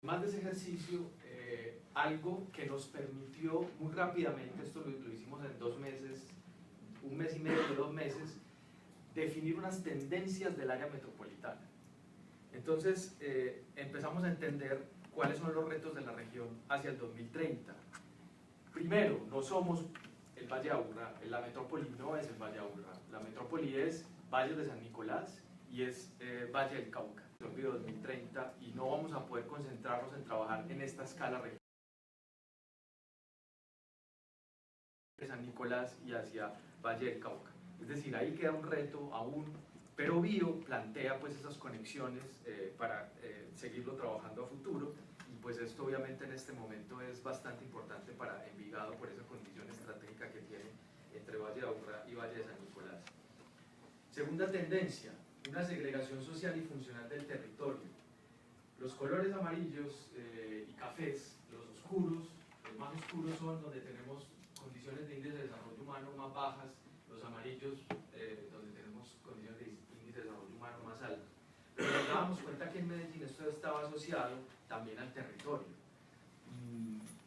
Además de ese ejercicio, algo que nos permitió muy rápidamente, esto lo hicimos en 2 meses, 1 mes y medio, 2 meses, definir unas tendencias del área metropolitana. Entonces empezamos a entender cuáles son los retos de la región hacia el 2030. Primero, no somos el Valle de Aburrá, la metrópoli no es el Valle de Aburrá, la metrópoli es Valle de San Nicolás y es Valle del Cauca. 2030 y no vamos a poder concentrarnos en trabajar en esta escala regional de San Nicolás y hacia Valle del Cauca. Es decir, ahí queda un reto aún, pero Bio plantea pues esas conexiones para seguirlo trabajando a futuro, y pues esto obviamente en este momento es bastante importante para Envigado por esa condición estratégica que tiene entre Valle de Aburrá y Valle de San Nicolás. Segunda tendencia, una segregación social y funcional del territorio. Los colores amarillos y cafés, los oscuros, los más oscuros son donde tenemos condiciones de índice de desarrollo humano más bajas, los amarillos donde tenemos condiciones de índice de desarrollo humano más altos. Pero nos dábamos cuenta que en Medellín esto estaba asociado también al territorio.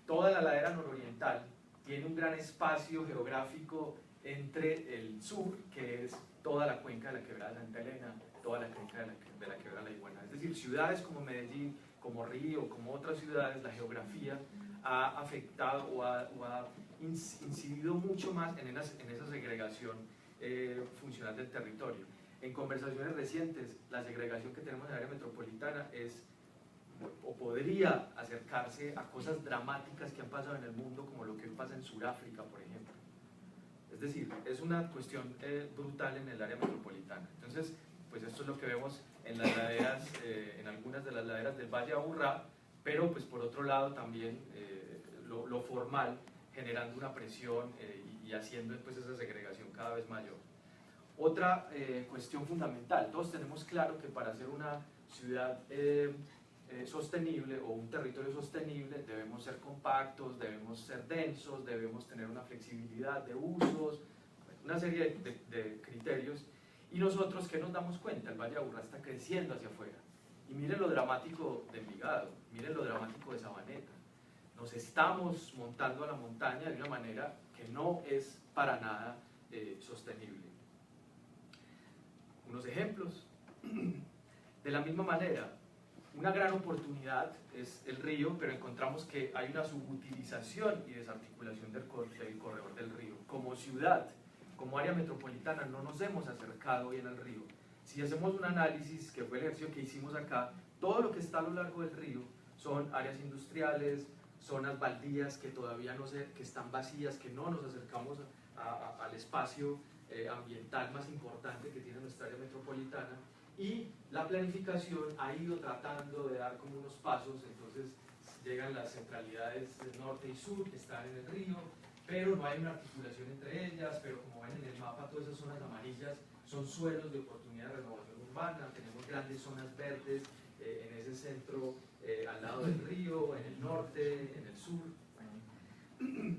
Toda la ladera nororiental tiene un gran espacio geográfico entre el sur, que es toda la cuenca de la Quebrada de Santa Elena, toda la cuenca de la Quebrada de la Iguana. Es decir, ciudades como Medellín, como Río, como otras ciudades, la geografía ha afectado o ha incidido mucho más en esa segregación funcional del territorio. En conversaciones recientes, la segregación que tenemos en el área metropolitana es o podría acercarse a cosas dramáticas que han pasado en el mundo, como lo que pasa en Sudáfrica, por ejemplo. Es decir, es una cuestión brutal en el área metropolitana. Entonces, pues esto es lo que vemos en las laderas, en algunas de las laderas del Valle de Aburrá, pero pues por otro lado también lo formal, generando una presión y haciendo pues esa segregación cada vez mayor. Otra cuestión fundamental, todos tenemos claro que para hacer una ciudad sostenible o un territorio sostenible debemos ser compactos, debemos ser densos, debemos tener una flexibilidad de usos, una serie de criterios. Y nosotros, ¿qué nos damos cuenta? El Valle de Aburrá está creciendo hacia afuera. Y miren lo dramático de Envigado, miren lo dramático de Sabaneta. Nos estamos montando a la montaña de una manera que no es para nada sostenible. Unos ejemplos. De la misma manera, una gran oportunidad es el río, pero encontramos que hay una subutilización y desarticulación del corredor del río. Como ciudad, como área metropolitana, no nos hemos acercado bien al río. Si hacemos un análisis, que fue el ejercicio que hicimos acá, todo lo que está a lo largo del río son áreas industriales, zonas baldías que todavía no se, que están vacías, que no nos acercamos al espacio ambiental más importante que tiene nuestra área metropolitana. Y la planificación ha ido tratando de dar como unos pasos, entonces llegan las centralidades norte y sur que están en el río, pero no hay una articulación entre ellas, pero como ven en el mapa, todas esas zonas amarillas son suelos de oportunidad de renovación urbana, tenemos grandes zonas verdes en ese centro, al lado del río, en el norte, en el sur.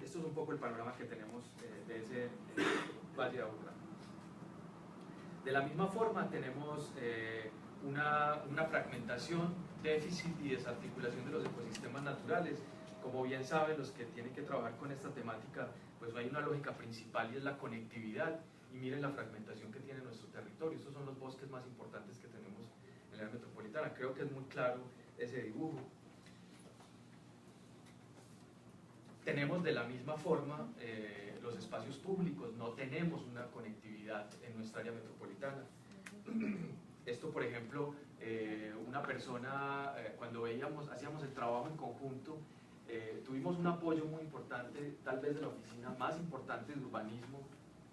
Esto es un poco el panorama que tenemos de ese Valle de Aburrá. De la misma forma tenemos una fragmentación, déficit y desarticulación de los ecosistemas naturales. Como bien saben los que tienen que trabajar con esta temática, pues hay una lógica principal y es la conectividad, y miren la fragmentación que tiene nuestro territorio. Estos son los bosques más importantes que tenemos en la área metropolitana. Creo que es muy claro ese dibujo. Tenemos de la misma forma los espacios públicos, no tenemos una conectividad en nuestra área metropolitana. Esto, por ejemplo, una persona, cuando hacíamos el trabajo en conjunto, tuvimos un apoyo muy importante, tal vez de la oficina más importante de urbanismo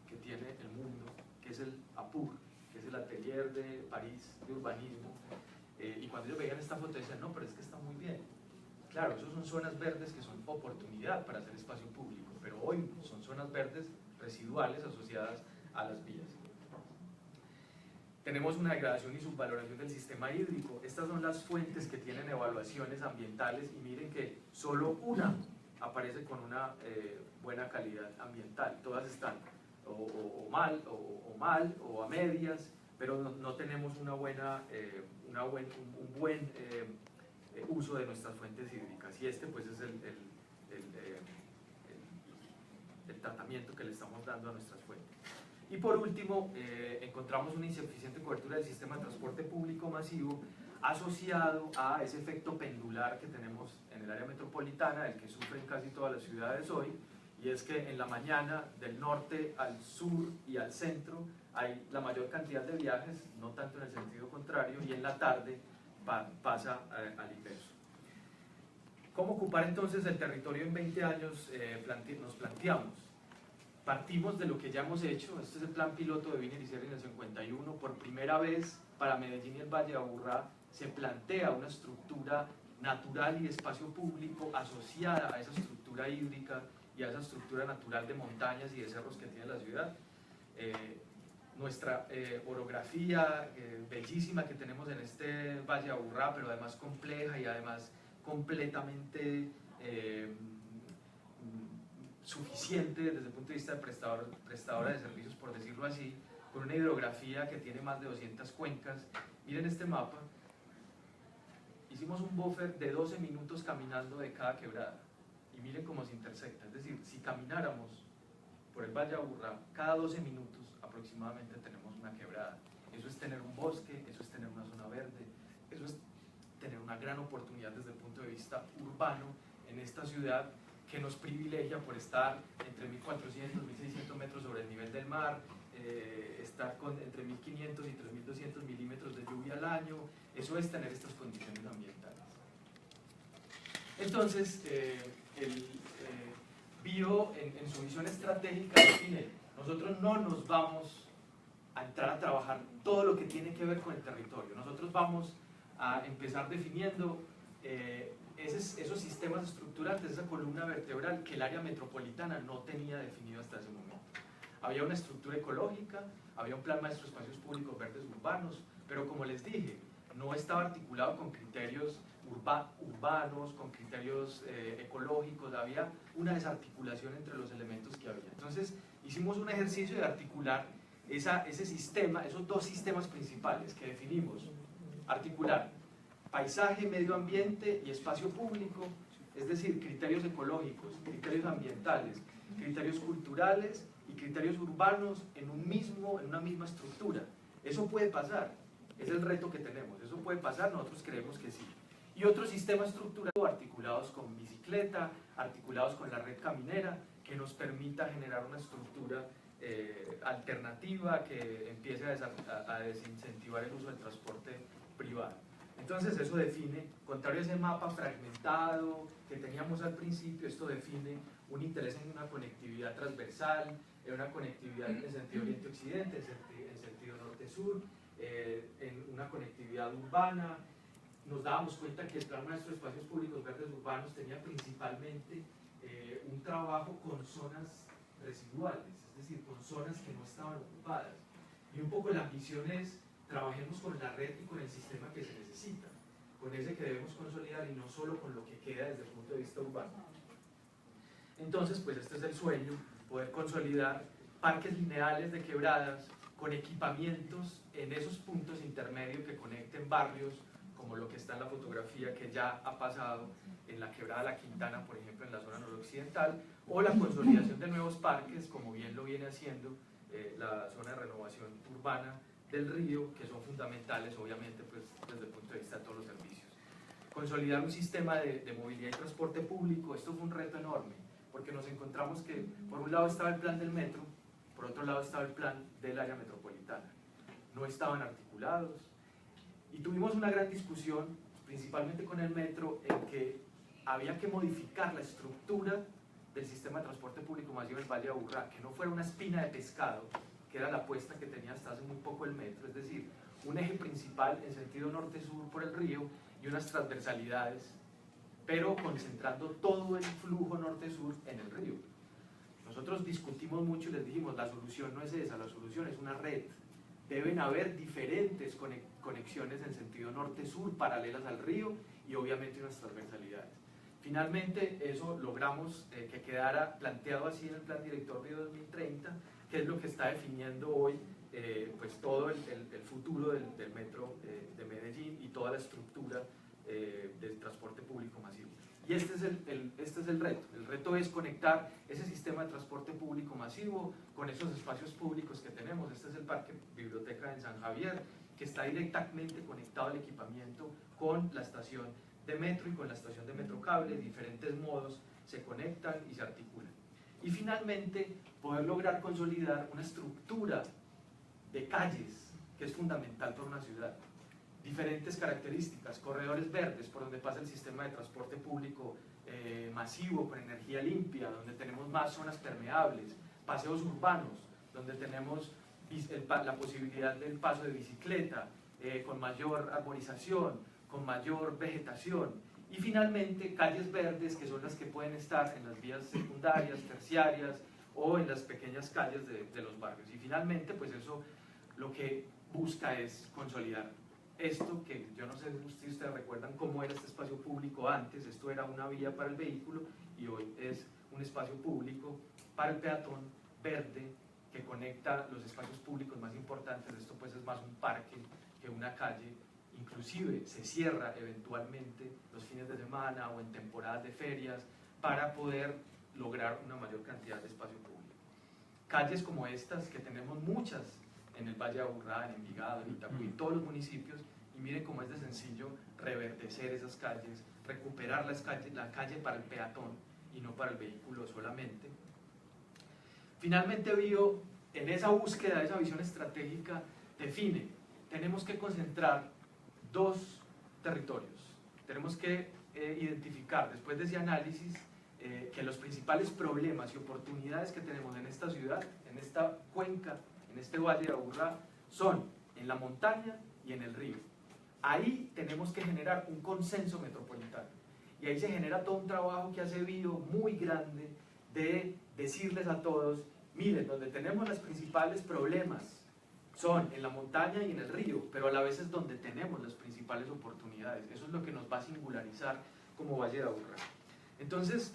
que tiene el mundo, que es el APUR, que es el Atelier de París de Urbanismo, y cuando ellos veían esta foto decían, no, pero es que está muy bien. Claro, esas son zonas verdes que son oportunidad para hacer espacio público, pero hoy son zonas verdes residuales asociadas a las vías. Tenemos una degradación y subvaloración del sistema hídrico. Estas son las fuentes que tienen evaluaciones ambientales y miren que solo una aparece con una buena calidad ambiental. Todas están o mal o a medias, pero no tenemos un buen uso de nuestras fuentes hídricas, y este pues es el tratamiento que le estamos dando a nuestras fuentes. Y por último, encontramos una insuficiente cobertura del sistema de transporte público masivo asociado a ese efecto pendular que tenemos en el área metropolitana, el que sufren casi todas las ciudades hoy, y es que en la mañana del norte al sur y al centro hay la mayor cantidad de viajes, no tanto en el sentido contrario, y en la tarde pasa al inverso. ¿Cómo ocupar entonces el territorio en 20 años? Nos planteamos. Partimos de lo que ya hemos hecho. Este es el plan piloto de Wiener y Serra en el 51. Por primera vez para Medellín y el Valle de Aburrá se plantea una estructura natural y de espacio público asociada a esa estructura hídrica y a esa estructura natural de montañas y de cerros que tiene la ciudad. Nuestra orografía bellísima que tenemos en este Valle de Aburrá, pero además compleja y además completamente suficiente desde el punto de vista de prestadora de servicios, por decirlo así, con una hidrografía que tiene más de 200 cuencas. Miren este mapa, hicimos un buffer de 12 minutos caminando de cada quebrada, y miren cómo se intersecta, es decir, si camináramos por el Valle de Aburrá, cada 12 minutos aproximadamente tenemos una quebrada. Eso es tener un bosque, eso es tener una zona verde, eso es tener una gran oportunidad desde el punto de vista urbano en esta ciudad que nos privilegia por estar entre 1400 y 1600 metros sobre el nivel del mar, estar con entre 1500 y 3200 milímetros de lluvia al año. Eso es tener estas condiciones ambientales. Entonces, el BIO en su visión estratégica define: nosotros no nos vamos a entrar a trabajar todo lo que tiene que ver con el territorio, nosotros vamos a empezar definiendo esos sistemas estructurantes, esa columna vertebral que el área metropolitana no tenía definido hasta ese momento. Había una estructura ecológica, había un plan maestro de espacios públicos verdes urbanos, pero como les dije, no estaba articulado con criterios urbanos, con criterios ecológicos, había una desarticulación entre los elementos que había. Entonces hicimos un ejercicio de articular ese sistema, esos dos sistemas principales que definimos: articular paisaje, medio ambiente y espacio público, es decir, criterios ecológicos, criterios ambientales, criterios culturales y criterios urbanos en una misma estructura. Eso puede pasar, es el reto que tenemos, eso puede pasar, nosotros creemos que sí. Y otros sistemas estructurales articulados con bicicleta, articulados con la red caminera, que nos permita generar una estructura alternativa que empiece a desincentivar el uso del transporte privado. Entonces eso define, contrario a ese mapa fragmentado que teníamos al principio, esto define un interés en una conectividad transversal, en una conectividad en sentido oriente-occidente, en sentido norte-sur, en una conectividad urbana. Nos dábamos cuenta que el Plan Maestro de Espacios Públicos Verdes Urbanos tenía principalmente un trabajo con zonas residuales, es decir, con zonas que no estaban ocupadas. Y un poco la ambición es: trabajemos con la red y con el sistema que se necesita, con ese que debemos consolidar y no solo con lo que queda desde el punto de vista urbano. Entonces, pues este es el sueño: poder consolidar parques lineales de quebradas con equipamientos en esos puntos intermedios que conecten barrios, como lo que está en la fotografía que ya ha pasado en la quebrada La Quintana, por ejemplo, en la zona noroccidental, o la consolidación de nuevos parques, como bien lo viene haciendo la zona de renovación urbana del Río, que son fundamentales, obviamente, pues, desde el punto de vista de todos los servicios. Consolidar un sistema de movilidad y transporte público. Esto fue un reto enorme, porque nos encontramos que por un lado estaba el plan del metro, por otro lado estaba el plan del área metropolitana. No estaban articulados, y tuvimos una gran discusión, principalmente con el metro, en que había que modificar la estructura del sistema de transporte público masivo del Valle de Aburrá, que no fuera una espina de pescado, que era la apuesta que tenía hasta hace muy poco el metro, es decir, un eje principal en sentido norte-sur por el río y unas transversalidades, pero concentrando todo el flujo norte-sur en el río. Nosotros discutimos mucho y les dijimos: la solución no es esa, la solución es una red. Deben haber diferentes conexiones en sentido norte-sur paralelas al río y obviamente unas transversalidades. Finalmente eso logramos que quedara planteado así en el Plan Director Río 2030, que es lo que está definiendo hoy pues todo el futuro del metro de Medellín y toda la estructura del transporte público masivo. Y este es el reto. El reto es conectar ese sistema de transporte público masivo con esos espacios públicos que tenemos. Este es el Parque Biblioteca en San Javier, que está directamente conectado al equipamiento con la estación de metro y con la estación de Metrocable. De diferentes modos se conectan y se articulan. Y finalmente, poder lograr consolidar una estructura de calles que es fundamental para una ciudad. Diferentes características, corredores verdes por donde pasa el sistema de transporte público masivo con energía limpia, donde tenemos más zonas permeables, paseos urbanos, donde tenemos la posibilidad del paso de bicicleta, con mayor arborización, con mayor vegetación, y finalmente calles verdes, que son las que pueden estar en las vías secundarias, terciarias o en las pequeñas calles de los barrios. Y finalmente, pues eso lo que busca es consolidar esto, que yo no sé si ustedes recuerdan cómo era este espacio público antes. Esto era una vía para el vehículo y hoy es un espacio público para el peatón verde que conecta los espacios públicos más importantes. Esto pues es más un parque que una calle. Inclusive se cierra eventualmente los fines de semana o en temporadas de ferias para poder lograr una mayor cantidad de espacio público. Calles como estas, que tenemos muchas en el Valle de Aburrá, en Envigado, en Itapú, en todos los municipios, y miren cómo es de sencillo reverdecer esas calles, recuperar la calle para el peatón y no para el vehículo solamente. Finalmente Bio, en esa búsqueda, esa visión estratégica, define, tenemos que concentrar dos territorios. Tenemos que identificar, después de ese análisis, que los principales problemas y oportunidades que tenemos en esta ciudad, en esta cuenca, en este Valle de Aburrá, son en la montaña y en el río. Ahí tenemos que generar un consenso metropolitano. Y ahí se genera todo un trabajo que hace Bio muy grande de decirles a todos, miren, donde tenemos los principales problemas son en la montaña y en el río, pero a la vez es donde tenemos las principales oportunidades. Eso es lo que nos va a singularizar como Valle de Aburrá. Entonces,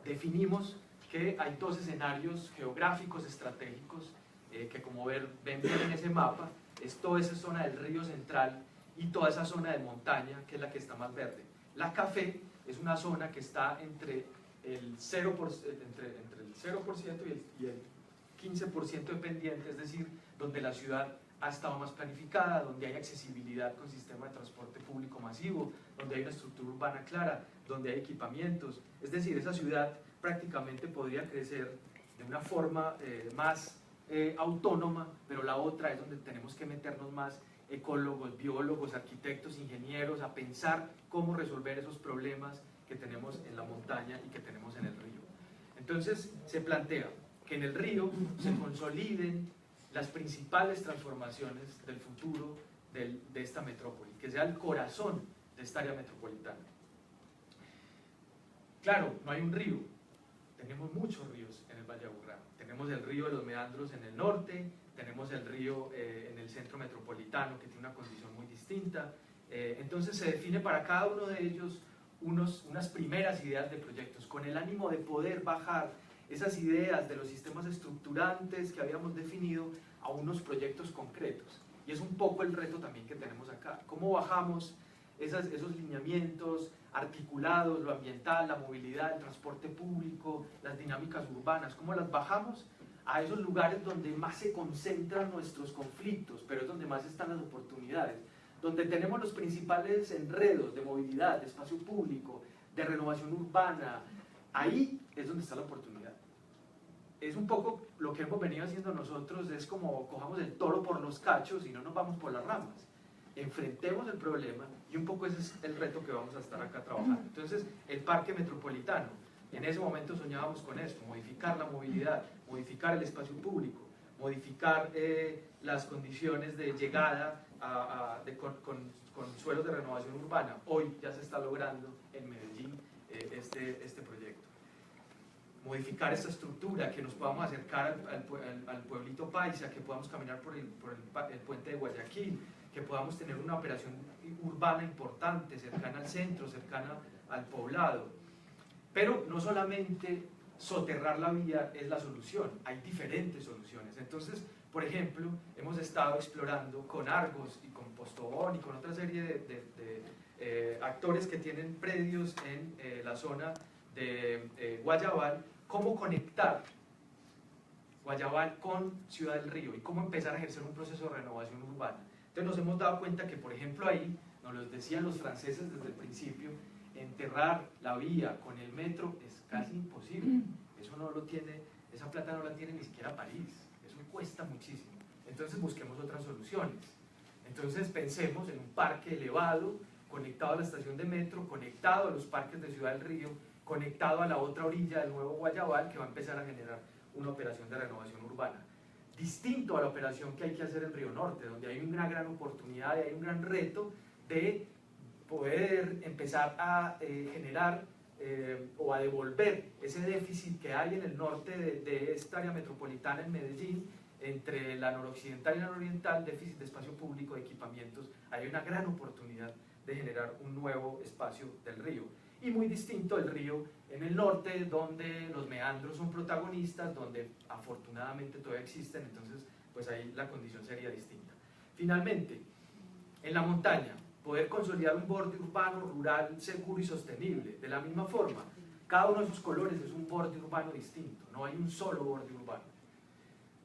definimos que hay dos escenarios geográficos estratégicos que, como ven bien en ese mapa, es toda esa zona del río central y toda esa zona de montaña, que es la que está más verde. La café es una zona que está entre el 0%, entre el 0% y el 15% de pendiente, es decir, donde la ciudad ha estado más planificada, donde hay accesibilidad con sistema de transporte público masivo, donde hay una estructura urbana clara, donde hay equipamientos. Es decir, esa ciudad prácticamente podría crecer de una forma más autónoma, pero la otra es donde tenemos que meternos más ecólogos, biólogos, arquitectos, ingenieros, a pensar cómo resolver esos problemas que tenemos en la montaña y que tenemos en el río. Entonces se plantea que en el río se consoliden las principales transformaciones del futuro de esta metrópoli, que sea el corazón de esta área metropolitana. Claro, no hay un río, tenemos muchos ríos en el Valle de Aburrá. Tenemos el río de los Meandros en el norte, tenemos el río en el centro metropolitano, que tiene una condición muy distinta. Entonces se define para cada uno de ellos unas primeras ideas de proyectos, con el ánimo de poder bajar esas ideas de los sistemas estructurantes que habíamos definido a unos proyectos concretos. Y es un poco el reto también que tenemos acá. ¿Cómo bajamos esos lineamientos articulados, lo ambiental, la movilidad, el transporte público, las dinámicas urbanas? ¿Cómo las bajamos a esos lugares donde más se concentran nuestros conflictos, pero es donde más están las oportunidades? Donde tenemos los principales enredos de movilidad, de espacio público, de renovación urbana. Ahí es donde está la oportunidad. Es un poco lo que hemos venido haciendo nosotros, es como cojamos el toro por los cachos y no nos vamos por las ramas. Enfrentemos el problema y un poco ese es el reto que vamos a estar acá trabajando. Entonces, el parque metropolitano, en ese momento soñábamos con esto, modificar la movilidad, modificar el espacio público, modificar las condiciones de llegada con suelos de renovación urbana. Hoy ya se está logrando en Medellín este proyecto. Modificar esta estructura, que nos podamos acercar al pueblito paisa, que podamos caminar por el puente de Guayaquil, que podamos tener una operación urbana importante, cercana al centro, cercana al poblado. Pero no solamente soterrar la vía es la solución, hay diferentes soluciones. Entonces, por ejemplo, hemos estado explorando con Argos y con Postobón y con otra serie de actores que tienen predios en la zona de Guayabal, cómo conectar Guayabal con Ciudad del Río y cómo empezar a ejercer un proceso de renovación urbana. Entonces nos hemos dado cuenta que, por ejemplo, ahí, nos lo decían los franceses desde el principio, enterrar la vía con el metro es casi imposible. Eso no lo tiene, esa plata no la tiene ni siquiera París, eso cuesta muchísimo. Entonces busquemos otras soluciones. Entonces pensemos en un parque elevado, conectado a la estación de metro, conectado a los parques de Ciudad del Río, conectado a la otra orilla del nuevo Guayabal, que va a empezar a generar una operación de renovación urbana. Distinto a la operación que hay que hacer en Río Norte, donde hay una gran oportunidad y hay un gran reto de poder empezar a generar o a devolver ese déficit que hay en el norte de esta área metropolitana en Medellín, entre la noroccidental y la nororiental, déficit de espacio público, de equipamientos. Hay una gran oportunidad de generar un nuevo espacio del río. Y muy distinto el río en el norte, donde los meandros son protagonistas, donde afortunadamente todavía existen, entonces pues ahí la condición sería distinta. Finalmente, en la montaña, poder consolidar un borde urbano, rural, seguro y sostenible. De la misma forma, cada uno de sus colores es un borde urbano distinto, no hay un solo borde urbano.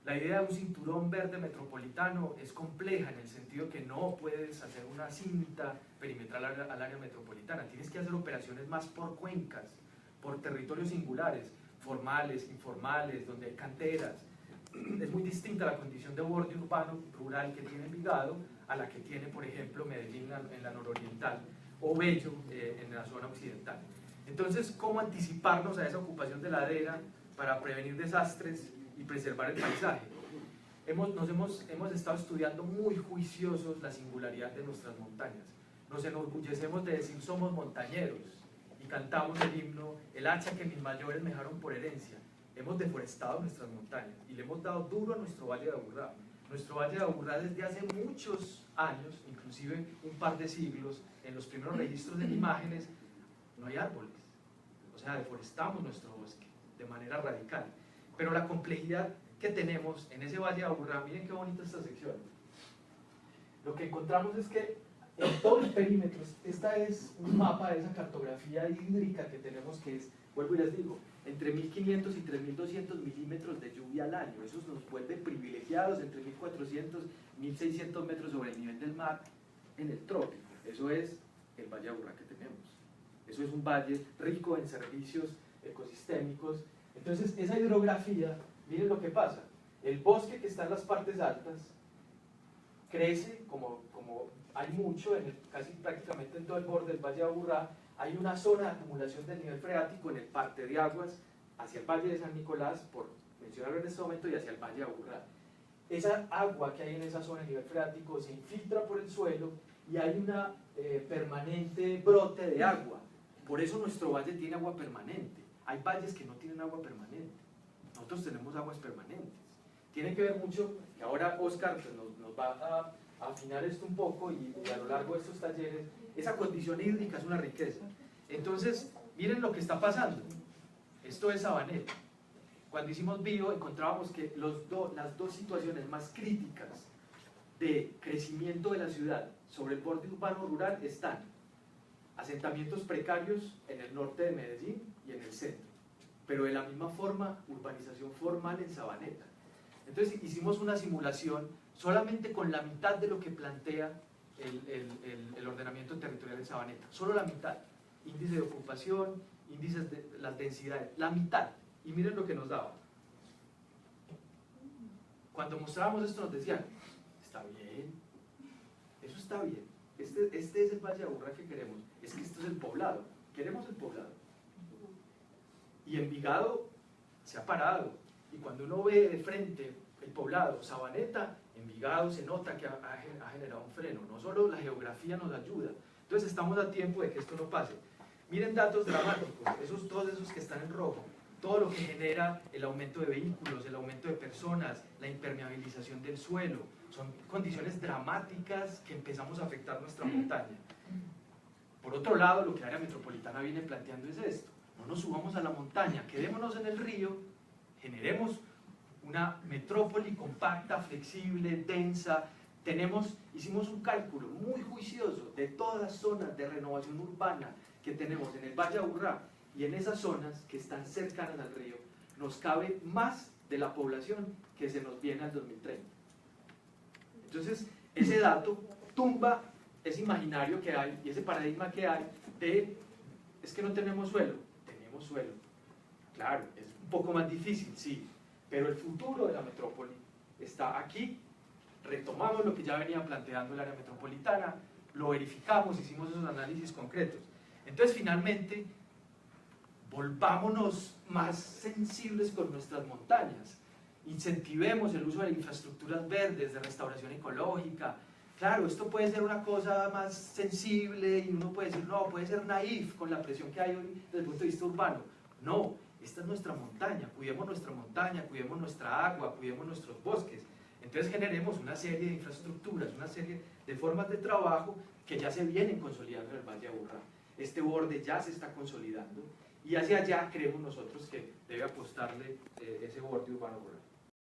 La idea de un cinturón verde metropolitano es compleja en el sentido que no puedes hacer una cinta perimetral al área metropolitana, tienes que hacer operaciones más por cuencas, por territorios singulares, formales, informales, donde hay canteras. Es muy distinta la condición de borde urbano rural que tiene Envigado a la que tiene, por ejemplo, Medellín en la nororiental o Bello en la zona occidental. Entonces, ¿cómo anticiparnos a esa ocupación de ladera para prevenir desastres y preservar el paisaje? Hemos estado estudiando muy juiciosos la singularidad de nuestras montañas. Nos enorgullecemos de decir somos montañeros y cantamos el himno, el hacha que mis mayores me dejaron por herencia. Hemos deforestado nuestras montañas y le hemos dado duro a nuestro Valle de Aburrá. Nuestro Valle de Aburrá desde hace muchos años, inclusive un par de siglos, en los primeros registros de imágenes, no hay árboles. O sea, deforestamos nuestro bosque de manera radical. Pero la complejidad que tenemos en ese Valle de Aburrá, miren qué bonita esta sección. Lo que encontramos es que en todo el perímetro, esta es un mapa de esa cartografía hídrica que tenemos, que es, vuelvo y les digo, entre 1.500 y 3.200 milímetros de lluvia al año. Eso nos vuelve privilegiados, entre 1.400 y 1.600 metros sobre el nivel del mar en el trópico. Eso es el Valle de Aburrá que tenemos. Eso es un valle rico en servicios ecosistémicos. Entonces, esa hidrografía, miren lo que pasa. El bosque que está en las partes altas crece, como hay mucho, casi prácticamente en todo el borde del Valle de Aburrá, hay una zona de acumulación del nivel freático en el parte de aguas hacia el Valle de San Nicolás, por mencionarlo en este momento, y hacia el Valle de Aburrá. Esa agua que hay en esa zona de nivel freático se infiltra por el suelo y hay una permanente brote de agua. Por eso nuestro valle tiene agua permanente. Hay valles que no tienen agua permanente. Nosotros tenemos aguas permanentes. Tiene que ver mucho, que ahora Oscar pues, nos va a afinar esto un poco y a lo largo de estos talleres, esa condición hídrica es una riqueza. Entonces, miren lo que está pasando. Esto es Sabaneta. Cuando hicimos bio encontrábamos que las dos situaciones más críticas de crecimiento de la ciudad sobre el borde urbano rural están asentamientos precarios en el norte de Medellín y en el centro, pero de la misma forma urbanización formal en Sabaneta. Entonces hicimos una simulación solamente con la mitad de lo que plantea el ordenamiento territorial en Sabaneta, solo la mitad, índice de ocupación, índices de las densidades, la mitad, y miren lo que nos daba. Cuando mostrábamos esto nos decían, está bien, eso está bien, este es el Valle de Aburrá que queremos, es que esto es el poblado, queremos el poblado. Y Envigado se ha parado, y cuando uno ve de frente el poblado, Sabaneta, Envigado, se nota que ha generado un freno, no solo la geografía nos ayuda, entonces estamos a tiempo de que esto no pase. Miren datos dramáticos, todos esos que están en rojo, todo lo que genera el aumento de vehículos, el aumento de personas, la impermeabilización del suelo, son condiciones dramáticas que empezamos a afectar nuestra montaña. Por otro lado, lo que la área metropolitana viene planteando es esto, no nos subamos a la montaña, quedémonos en el río, generemos una metrópoli compacta, flexible, densa, hicimos un cálculo muy juicioso de todas las zonas de renovación urbana que tenemos en el Valle de Aburrá, y en esas zonas que están cercanas al río nos cabe más de la población que se nos viene al 2030. Entonces, ese dato tumba ese imaginario que hay y ese paradigma que hay de es que no tenemos suelo. Tenemos suelo. Claro, es un poco más difícil, sí, pero el futuro de la metrópoli está aquí. Retomamos lo que ya venía planteando el área metropolitana, lo verificamos, hicimos esos análisis concretos. Entonces, finalmente, volvámonos más sensibles con nuestras montañas, incentivemos el uso de infraestructuras verdes, de restauración ecológica. Claro, esto puede ser una cosa más sensible y uno puede decir, no, puede ser naif con la presión que hay hoy desde el punto de vista urbano. No, esta es nuestra montaña, cuidemos nuestra agua, cuidemos nuestros bosques. Entonces generemos una serie de infraestructuras, una serie de formas de trabajo que ya se vienen consolidando en el Valle de Aburrá. Este borde ya se está consolidando y hacia allá creemos nosotros que debe apostarle ese borde urbano rural.